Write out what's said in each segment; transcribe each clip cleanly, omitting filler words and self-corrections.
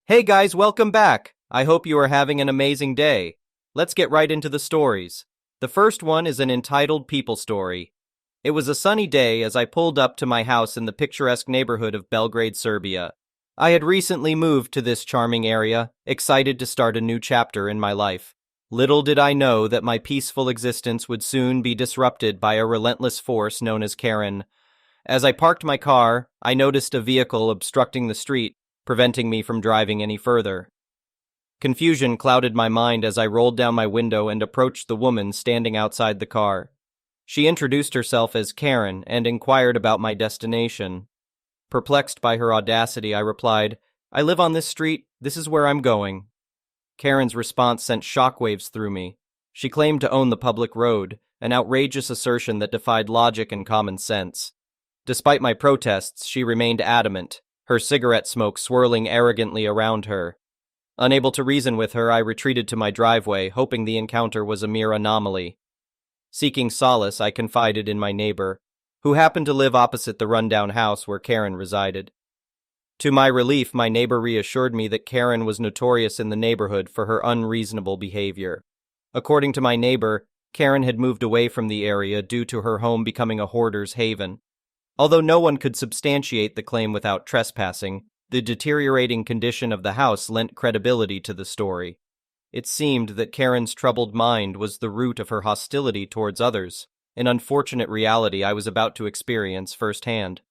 Hey guys, welcome back. I hope you are having an amazing day. Let's get right into the stories. The first one is an entitled People Story. It was a sunny day as I pulled up to my house in the picturesque neighborhood of Belgrade, Serbia. I had recently moved to this charming area, excited to start a new chapter in my life. Little did I know that my peaceful existence would soon be disrupted by a relentless force known as Karen. As I parked my car, I noticed a vehicle obstructing the street, preventing me from driving any further. Confusion clouded my mind as I rolled down my window and approached the woman standing outside the car. She introduced herself as Karen and inquired about my destination. Perplexed by her audacity, I replied, "I live on this street. This is where I'm going." Karen's response sent shockwaves through me. She claimed to own the public road, an outrageous assertion that defied logic and common sense. Despite my protests, she remained adamant, her cigarette smoke swirling arrogantly around her. Unable to reason with her, I retreated to my driveway, hoping the encounter was a mere anomaly. Seeking solace, I confided in my neighbor, who happened to live opposite the rundown house where Karen resided. To my relief, my neighbor reassured me that Karen was notorious in the neighborhood for her unreasonable behavior. According to my neighbor, Karen had moved away from the area due to her home becoming a hoarder's haven. Although no one could substantiate the claim without trespassing, the deteriorating condition of the house lent credibility to the story. It seemed that Karen's troubled mind was the root of her hostility towards others, an unfortunate reality I was about to experience firsthand.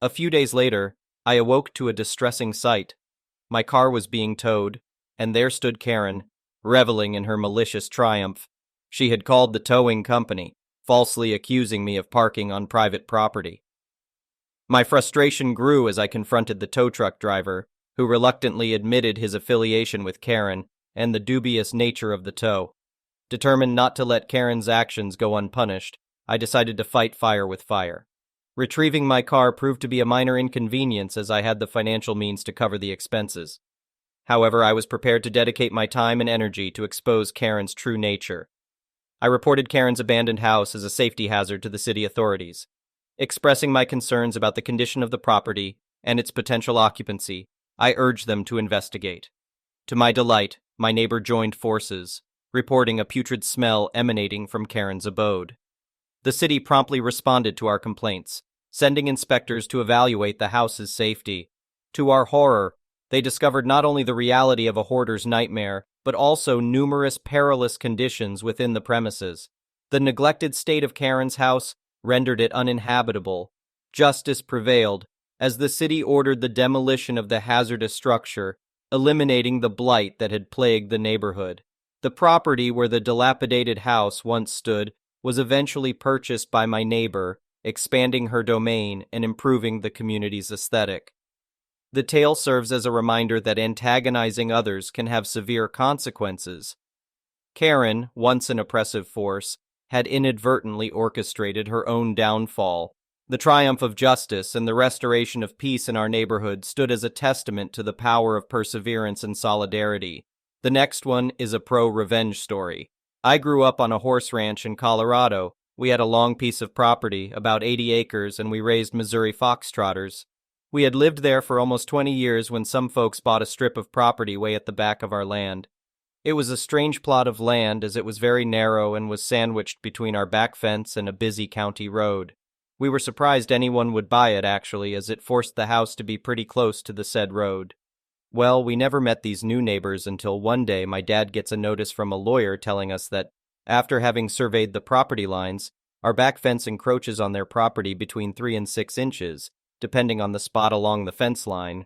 A few days later, I awoke to a distressing sight. My car was being towed, and there stood Karen, reveling in her malicious triumph. She had called the towing company, falsely accusing me of parking on private property. My frustration grew as I confronted the tow truck driver, who reluctantly admitted his affiliation with Karen and the dubious nature of the tow. Determined not to let Karen's actions go unpunished, I decided to fight fire with fire. Retrieving my car proved to be a minor inconvenience as I had the financial means to cover the expenses. However, I was prepared to dedicate my time and energy to expose Karen's true nature. I reported Karen's abandoned house as a safety hazard to the city authorities. Expressing my concerns about the condition of the property and its potential occupancy, I urged them to investigate. To my delight, my neighbor joined forces, reporting a putrid smell emanating from Karen's abode. The city promptly responded to our complaints, sending inspectors to evaluate the house's safety. To our horror, they discovered not only the reality of a hoarder's nightmare, but also numerous perilous conditions within the premises. The neglected state of Karen's house rendered it uninhabitable. Justice prevailed, as the city ordered the demolition of the hazardous structure, eliminating the blight that had plagued the neighborhood. The property where the dilapidated house once stood was eventually purchased by my neighbor, expanding her domain and improving the community's aesthetic. The tale serves as a reminder that antagonizing others can have severe consequences. Karen, once an oppressive force, had inadvertently orchestrated her own downfall. The triumph of justice and the restoration of peace in our neighborhood stood as a testament to the power of perseverance and solidarity. The next one is a pro-revenge story. I grew up on a horse ranch in Colorado. We had a long piece of property, about 80 acres, and we raised Missouri foxtrotters. We had lived there for almost 20 years when some folks bought a strip of property way at the back of our land. It was a strange plot of land as it was very narrow and was sandwiched between our back fence and a busy county road. We were surprised anyone would buy it actually, as it forced the house to be pretty close to the said road. Well, we never met these new neighbors until one day my dad gets a notice from a lawyer telling us that, after having surveyed the property lines, our back fence encroaches on their property between 3 and 6 inches, depending on the spot along the fence line.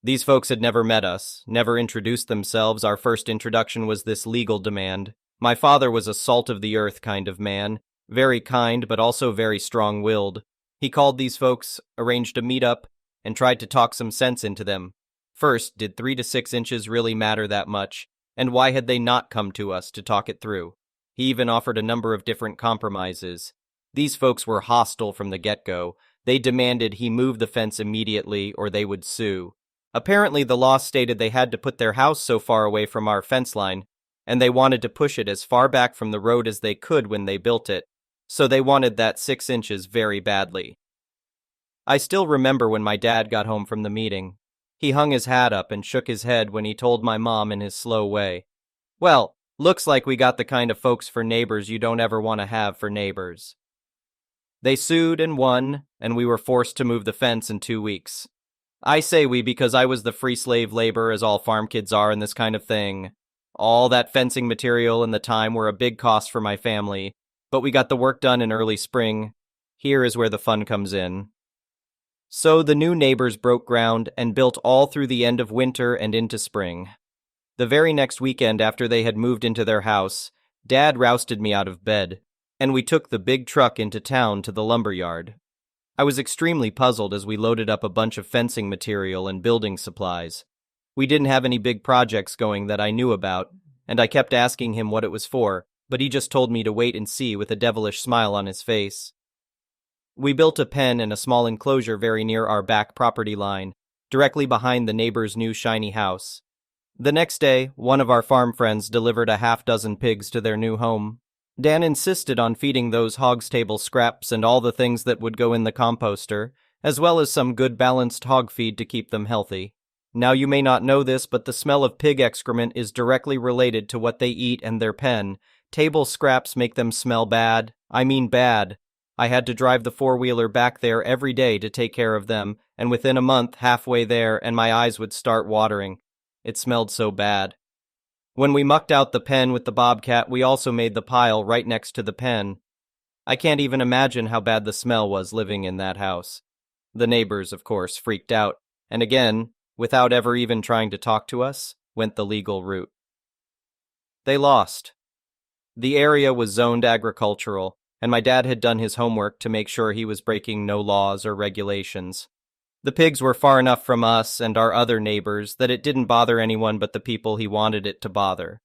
These folks had never met us, never introduced themselves. Our first introduction was this legal demand. My father was a salt-of-the-earth kind of man, very kind but also very strong-willed. He called these folks, arranged a meet-up, and tried to talk some sense into them. First, did 3 to 6 inches really matter that much, and why had they not come to us to talk it through? He even offered a number of different compromises. These folks were hostile from the get-go. They demanded he move the fence immediately or they would sue. Apparently, the law stated they had to put their house so far away from our fence line, and they wanted to push it as far back from the road as they could when they built it, so they wanted that 6 inches very badly. I still remember when my dad got home from the meeting. He hung his hat up and shook his head when he told my mom in his slow way. Well, looks like we got the kind of folks for neighbors you don't ever want to have for neighbors. They sued and won, and we were forced to move the fence in 2 weeks. I say we because I was the free slave labor, as all farm kids are in this kind of thing. All that fencing material and the time were a big cost for my family, but we got the work done in early spring. Here is where the fun comes in. So the new neighbors broke ground and built all through the end of winter and into spring. The very next weekend after they had moved into their house, Dad rousted me out of bed, and we took the big truck into town to the lumber yard. I was extremely puzzled as we loaded up a bunch of fencing material and building supplies. We didn't have any big projects going that I knew about, and I kept asking him what it was for, but he just told me to wait and see with a devilish smile on his face. We built a pen and a small enclosure very near our back property line, directly behind the neighbor's new shiny house. The next day, one of our farm friends delivered a half-dozen pigs to their new home. Dan insisted on feeding those hog's table scraps and all the things that would go in the composter, as well as some good balanced hog feed to keep them healthy. Now you may not know this, but the smell of pig excrement is directly related to what they eat and their pen. Table scraps make them smell bad. I mean bad. I had to drive the four-wheeler back there every day to take care of them, and within a month, halfway there, and my eyes would start watering. It smelled so bad. When we mucked out the pen with the bobcat, we also made the pile right next to the pen. I can't even imagine how bad the smell was living in that house. The neighbors, of course, freaked out, and again, without ever even trying to talk to us, went the legal route. They lost. The area was zoned agricultural, and my dad had done his homework to make sure he was breaking no laws or regulations. The pigs were far enough from us and our other neighbors that it didn't bother anyone but the people he wanted it to bother.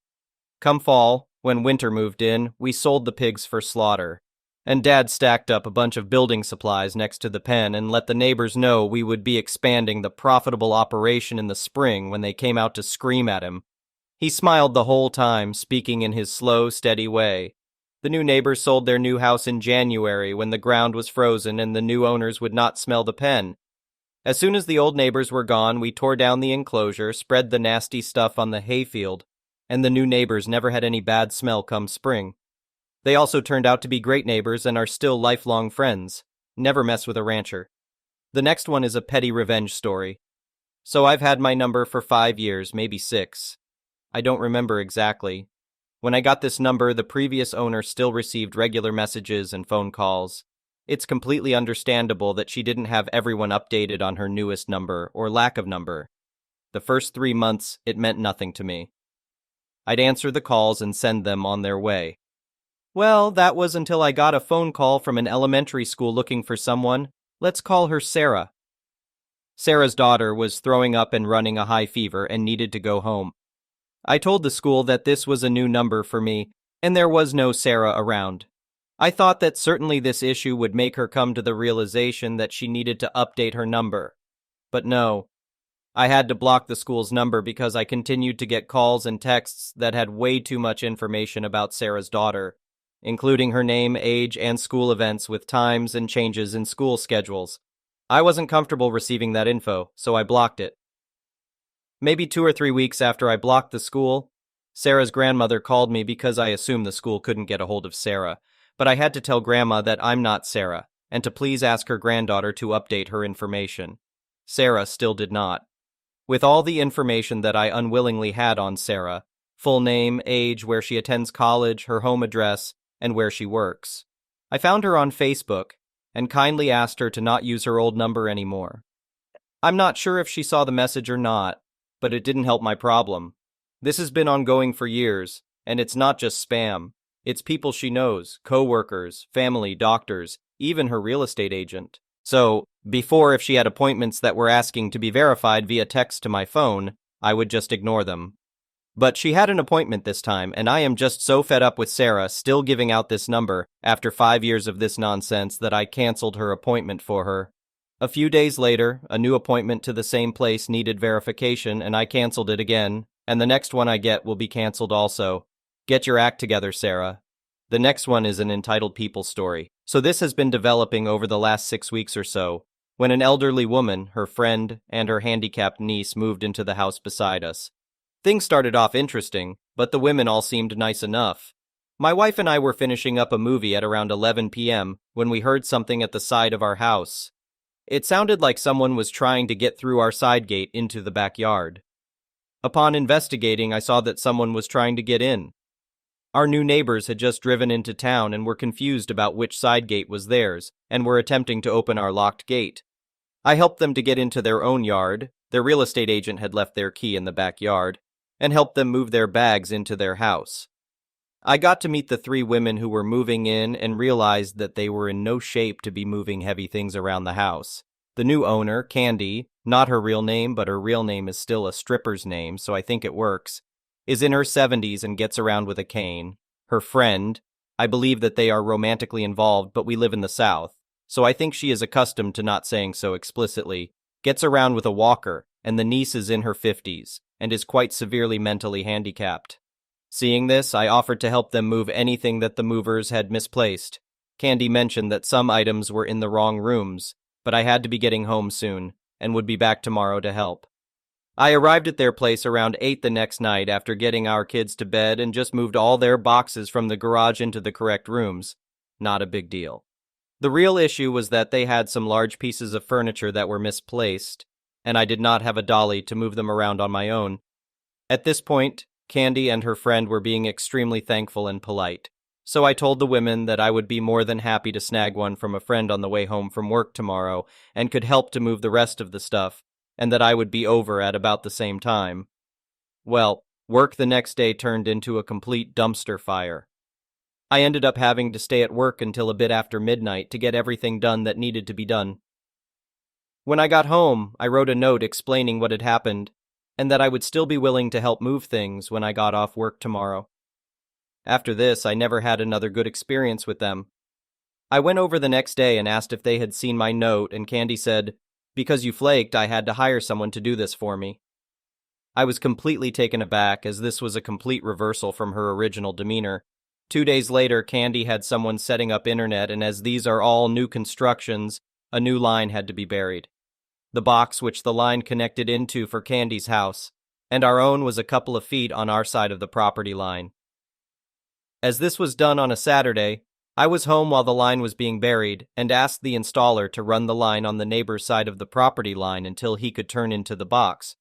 Come fall, when winter moved in, we sold the pigs for slaughter, and Dad stacked up a bunch of building supplies next to the pen and let the neighbors know we would be expanding the profitable operation in the spring when they came out to scream at him. He smiled the whole time, speaking in his slow, steady way. The new neighbors sold their new house in January when the ground was frozen and the new owners would not smell the pen. As soon as the old neighbors were gone, we tore down the enclosure, spread the nasty stuff on the hayfield, and the new neighbors never had any bad smell come spring. They also turned out to be great neighbors and are still lifelong friends. Never mess with a rancher. The next one is a petty revenge story. So I've had my number for 5 years, maybe 6. I don't remember exactly. When I got this number, the previous owner still received regular messages and phone calls. It's completely understandable that she didn't have everyone updated on her newest number or lack of number. The first 3 months, it meant nothing to me. I'd answer the calls and send them on their way. Well, that was until I got a phone call from an elementary school looking for someone. Let's call her Sarah. Sarah's daughter was throwing up and running a high fever and needed to go home. I told the school that this was a new number for me, and there was no Sarah around. I thought that certainly this issue would make her come to the realization that she needed to update her number. But no. I had to block the school's number because I continued to get calls and texts that had way too much information about Sarah's daughter, including her name, age, and school events with times and changes in school schedules. I wasn't comfortable receiving that info, so I blocked it. Maybe 2 or 3 weeks after I blocked the school, Sarah's grandmother called me because I assumed the school couldn't get a hold of Sarah. But I had to tell Grandma that I'm not Sarah, and to please ask her granddaughter to update her information. Sarah still did not. With all the information that I unwillingly had on Sarah, full name, age, where she attends college, her home address, and where she works, I found her on Facebook, and kindly asked her to not use her old number anymore. I'm not sure if she saw the message or not, but it didn't help my problem. This has been ongoing for years, and it's not just spam. It's people she knows, co-workers, family, doctors, even her real estate agent. So, before if she had appointments that were asking to be verified via text to my phone, I would just ignore them. But she had an appointment this time, and I am just so fed up with Sarah still giving out this number after 5 years of this nonsense that I canceled her appointment for her. A few days later, a new appointment to the same place needed verification, and I canceled it again, and the next one I get will be canceled also. Get your act together, Sarah. The next one is an entitled people story. So this has been developing over the last 6 weeks or so. when an elderly woman, her friend, and her handicapped niece moved into the house beside us. Things started off interesting, but the women all seemed nice enough. My wife and I were finishing up a movie at around 11 p.m. when we heard something at the side of our house. It sounded like someone was trying to get through our side gate into the backyard. Upon investigating, I saw that someone was trying to get in. Our new neighbors had just driven into town and were confused about which side gate was theirs, and were attempting to open our locked gate. I helped them to get into their own yard. Their real estate agent had left their key in the backyard, and helped them move their bags into their house. I got to meet the three women who were moving in and realized that they were in no shape to be moving heavy things around the house. The new owner, Candy, not her real name, but her real name is still a stripper's name, so I think it works, is in her 70s and gets around with a cane. Her friend, I believe that they are romantically involved, but we live in the South, so I think she is accustomed to not saying so explicitly, gets around with a walker, and the niece is in her 50s, and is quite severely mentally handicapped. Seeing this, I offered to help them move anything that the movers had misplaced. Candy mentioned that some items were in the wrong rooms, but I had to be getting home soon, and would be back tomorrow to help. I arrived at their place around 8 the next night after getting our kids to bed and just moved all their boxes from the garage into the correct rooms. Not a big deal. The real issue was that they had some large pieces of furniture that were misplaced, and I did not have a dolly to move them around on my own. At this point, Candy and her friend were being extremely thankful and polite, so I told the women that I would be more than happy to snag one from a friend on the way home from work tomorrow and could help to move the rest of the stuff, and that I would be over at about the same time. Well, work the next day turned into a complete dumpster fire. I ended up having to stay at work until a bit after midnight to get everything done that needed to be done. When I got home, I wrote a note explaining what had happened, and that I would still be willing to help move things when I got off work tomorrow. After this, I never had another good experience with them. I went over the next day and asked if they had seen my note, and Candy said, "Because you flaked, I had to hire someone to do this for me." I was completely taken aback, as this was a complete reversal from her original demeanor. 2 days later, Candy had someone setting up internet, and as these are all new constructions, a new line had to be buried. The box which the line connected into for Candy's house, and our own, was a couple of feet on our side of the property line. As this was done on a Saturday, I was home while the line was being buried and asked the installer to run the line on the neighbor's side of the property line until he could turn into the box.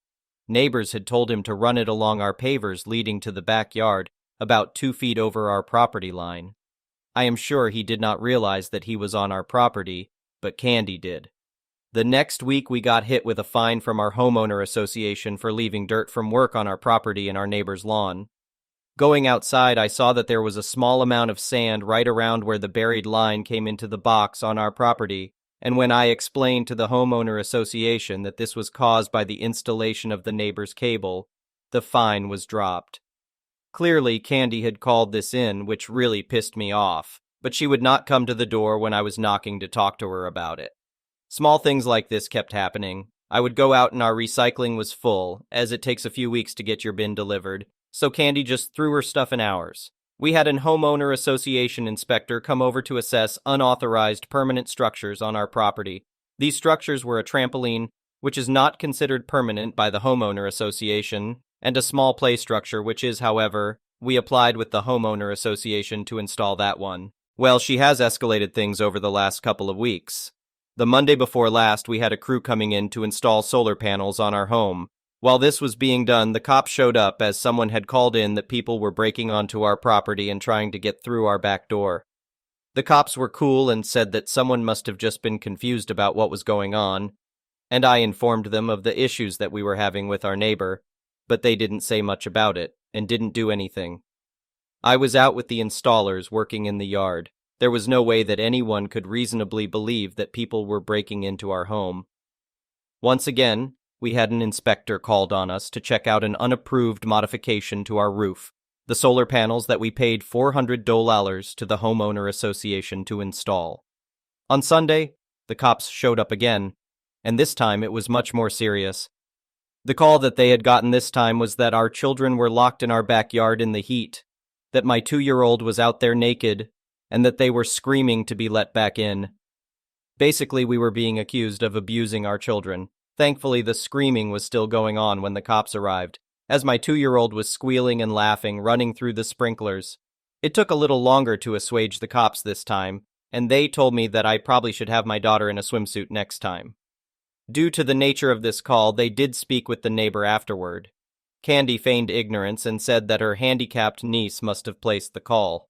Neighbors had told him to run it along our pavers leading to the backyard, about 2 feet over our property line. I am sure he did not realize that he was on our property, but Candy did. The next week we got hit with a fine from our homeowner association for leaving dirt from work on our property and our neighbor's lawn. Going outside, I saw that there was a small amount of sand right around where the buried line came into the box on our property, and when I explained to the homeowner association that this was caused by the installation of the neighbor's cable, the fine was dropped. Clearly, Candy had called this in, which really pissed me off, but she would not come to the door when I was knocking to talk to her about it. Small things like this kept happening. I would go out and our recycling was full, as it takes a few weeks to get your bin delivered, so Candy just threw her stuff in ours. We had an homeowner association inspector come over to assess unauthorized permanent structures on our property. These structures were a trampoline, which is not considered permanent by the homeowner association, and a small play structure, which is, however, we applied with the homeowner association to install that one. Well, she has escalated things over the last couple of weeks. The Monday before last, we had a crew coming in to install solar panels on our home. While this was being done, the cops showed up as someone had called in that people were breaking onto our property and trying to get through our back door. The cops were cool and said that someone must have just been confused about what was going on, and I informed them of the issues that we were having with our neighbor, but they didn't say much about it and didn't do anything. I was out with the installers working in the yard. There was no way that anyone could reasonably believe that people were breaking into our home. Once again, we had an inspector called on us to check out an unapproved modification to our roof, the solar panels that we paid $400 to the homeowner association to install. On Sunday, the cops showed up again, and this time it was much more serious. The call that they had gotten this time was that our children were locked in our backyard in the heat, that my 2-year-old was out there naked, and that they were screaming to be let back in. Basically, we were being accused of abusing our children. Thankfully, the screaming was still going on when the cops arrived, as my 2-year-old was squealing and laughing, running through the sprinklers. It took a little longer to assuage the cops this time, and they told me that I probably should have my daughter in a swimsuit next time. Due to the nature of this call, they did speak with the neighbor afterward. Candy feigned ignorance and said that her handicapped niece must have placed the call.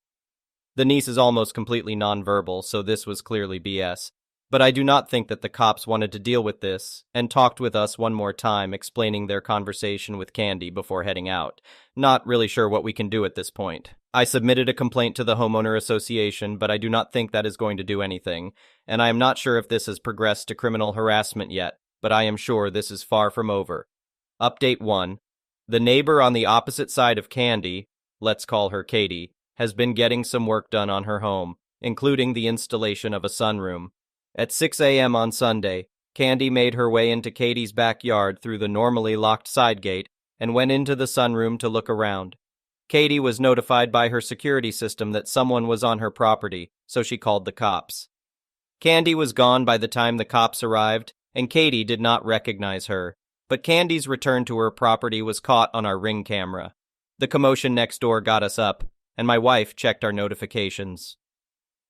The niece is almost completely nonverbal, so this was clearly BS. But I do not think that the cops wanted to deal with this, and talked with us one more time, explaining their conversation with Candy before heading out. Not really sure what we can do at this point. I submitted a complaint to the homeowner association, but I do not think that is going to do anything, and I am not sure if this has progressed to criminal harassment yet, but I am sure this is far from over. Update 1. The neighbor on the opposite side of Candy, let's call her Katie, has been getting some work done on her home, including the installation of a sunroom. At 6 a.m. on Sunday, Candy made her way into Katie's backyard through the normally locked side gate and went into the sunroom to look around. Katie was notified by her security system that someone was on her property, so she called the cops. Candy was gone by the time the cops arrived, and Katie did not recognize her, but Candy's return to her property was caught on our Ring camera. The commotion next door got us up, and my wife checked our notifications.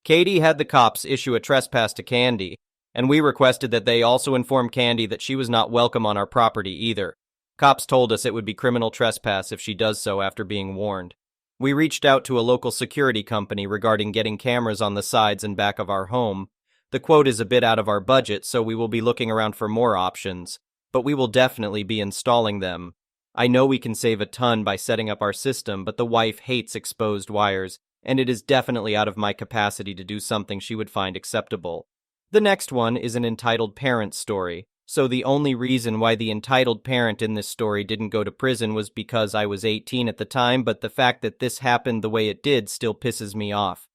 Katie had the cops issue a trespass to Candy, and we requested that they also inform Candy that she was not welcome on our property either. Cops told us it would be criminal trespass if she does so after being warned. We reached out to a local security company regarding getting cameras on the sides and back of our home. The quote is a bit out of our budget, so we will be looking around for more options, but we will definitely be installing them. I know we can save a ton by setting up our system, but the wife hates exposed wires, and it is definitely out of my capacity to do something she would find acceptable. The next one is an entitled parent story, so the only reason why the entitled parent in this story didn't go to prison was because I was 18 at the time, but the fact that this happened the way it did still pisses me off.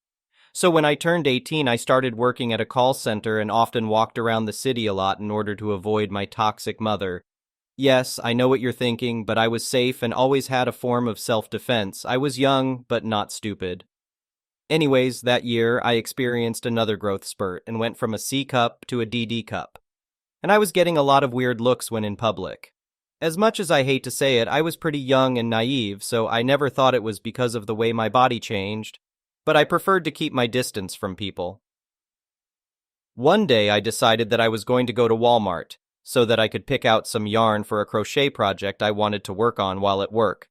So when I turned 18, I started working at a call center and often walked around the city a lot in order to avoid my toxic mother. Yes, I know what you're thinking, but I was safe and always had a form of self-defense. I was young, but not stupid. Anyways, that year, I experienced another growth spurt and went from a C cup to a DD cup. And I was getting a lot of weird looks when in public. As much as I hate to say it, I was pretty young and naive, so I never thought it was because of the way my body changed, but I preferred to keep my distance from people. One day, I decided that I was going to go to Walmart so that I could pick out some yarn for a crochet project I wanted to work on while at work.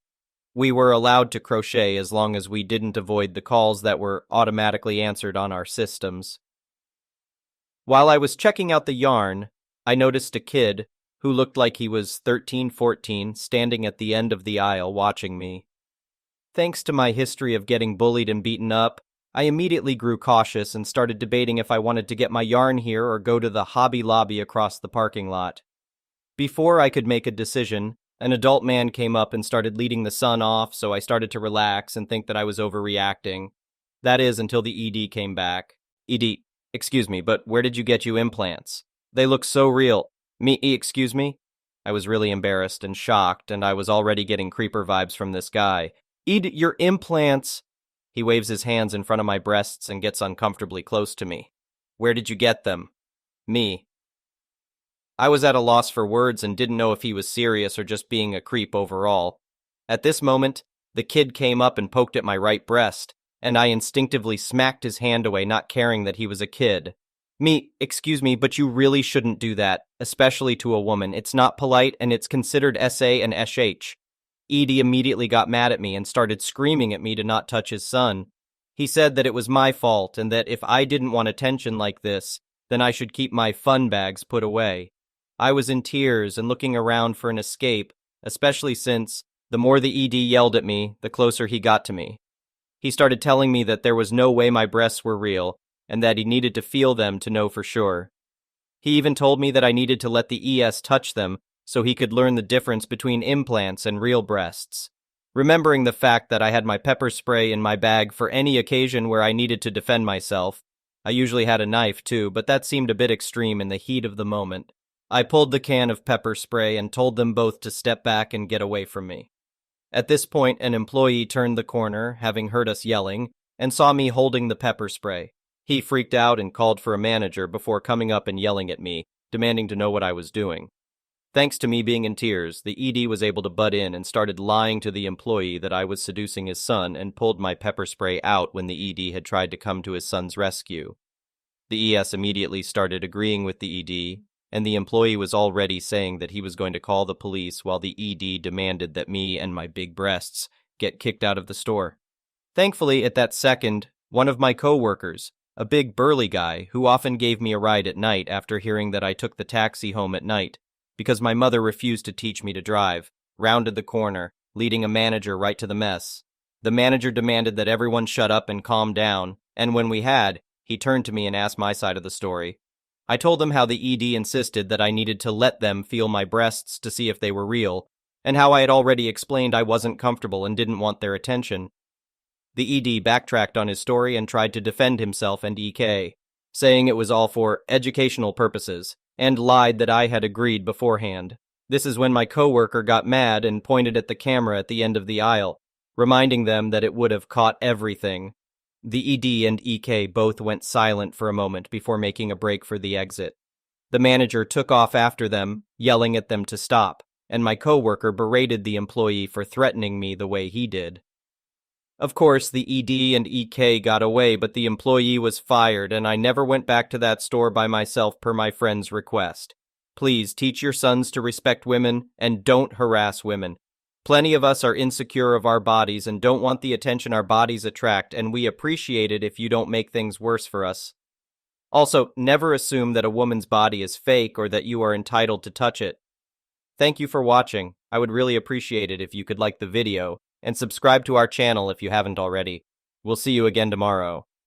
We were allowed to crochet as long as we didn't avoid the calls that were automatically answered on our systems. While I was checking out the yarn, I noticed a kid, who looked like he was 13-14, standing at the end of the aisle watching me. Thanks to my history of getting bullied and beaten up, I immediately grew cautious and started debating if I wanted to get my yarn here or go to the Hobby Lobby across the parking lot. Before I could make a decision, an adult man came up and started leading the son off, so I started to relax and think that I was overreacting. That is, until the ED came back. ED, excuse me, but where did you get your implants? They look so real. Excuse me? I was really embarrassed and shocked, and I was already getting creeper vibes from this guy. ED, your implants... He waves his hands in front of my breasts and gets uncomfortably close to me. Where did you get them? Me. I was at a loss for words and didn't know if he was serious or just being a creep overall. At this moment, the kid came up and poked at my right breast, and I instinctively smacked his hand away, not caring that he was a kid. Excuse me, but you really shouldn't do that, especially to a woman. It's not polite, and it's considered SA and SH. Edie immediately got mad at me and started screaming at me to not touch his son. He said that it was my fault and that if I didn't want attention like this, then I should keep my fun bags put away. I was in tears and looking around for an escape, especially since, the more the ED yelled at me, the closer he got to me. He started telling me that there was no way my breasts were real, and that he needed to feel them to know for sure. He even told me that I needed to let the ES touch them so he could learn the difference between implants and real breasts. Remembering the fact that I had my pepper spray in my bag for any occasion where I needed to defend myself, I usually had a knife too, but that seemed a bit extreme in the heat of the moment. I pulled the can of pepper spray and told them both to step back and get away from me. At this point, an employee turned the corner, having heard us yelling, and saw me holding the pepper spray. He freaked out and called for a manager before coming up and yelling at me, demanding to know what I was doing. Thanks to me being in tears, the ED was able to butt in and started lying to the employee that I was seducing his son and pulled my pepper spray out when the ED had tried to come to his son's rescue. The ES immediately started agreeing with the ED, and the employee was already saying that he was going to call the police while the ED demanded that me and my big breasts get kicked out of the store. Thankfully, at that second, one of my co-workers, a big burly guy who often gave me a ride at night after hearing that I took the taxi home at night, because my mother refused to teach me to drive, rounded the corner, leading a manager right to the mess. The manager demanded that everyone shut up and calm down, and when we had, he turned to me and asked my side of the story. I told him how the ED insisted that I needed to let them feel my breasts to see if they were real, and how I had already explained I wasn't comfortable and didn't want their attention. The ED backtracked on his story and tried to defend himself and EK, saying it was all for educational purposes, and lied that I had agreed beforehand. This is when my coworker got mad and pointed at the camera at the end of the aisle, reminding them that it would have caught everything. The ED and EK both went silent for a moment before making a break for the exit. The manager took off after them, yelling at them to stop, and my coworker berated the employee for threatening me the way he did. Of course, the ED and EK got away, but the employee was fired, and I never went back to that store by myself per my friend's request. Please teach your sons to respect women and don't harass women. Plenty of us are insecure of our bodies and don't want the attention our bodies attract, and we appreciate it if you don't make things worse for us. Also, never assume that a woman's body is fake or that you are entitled to touch it. Thank you for watching. I would really appreciate it if you could like the video and subscribe to our channel if you haven't already. We'll see you again tomorrow.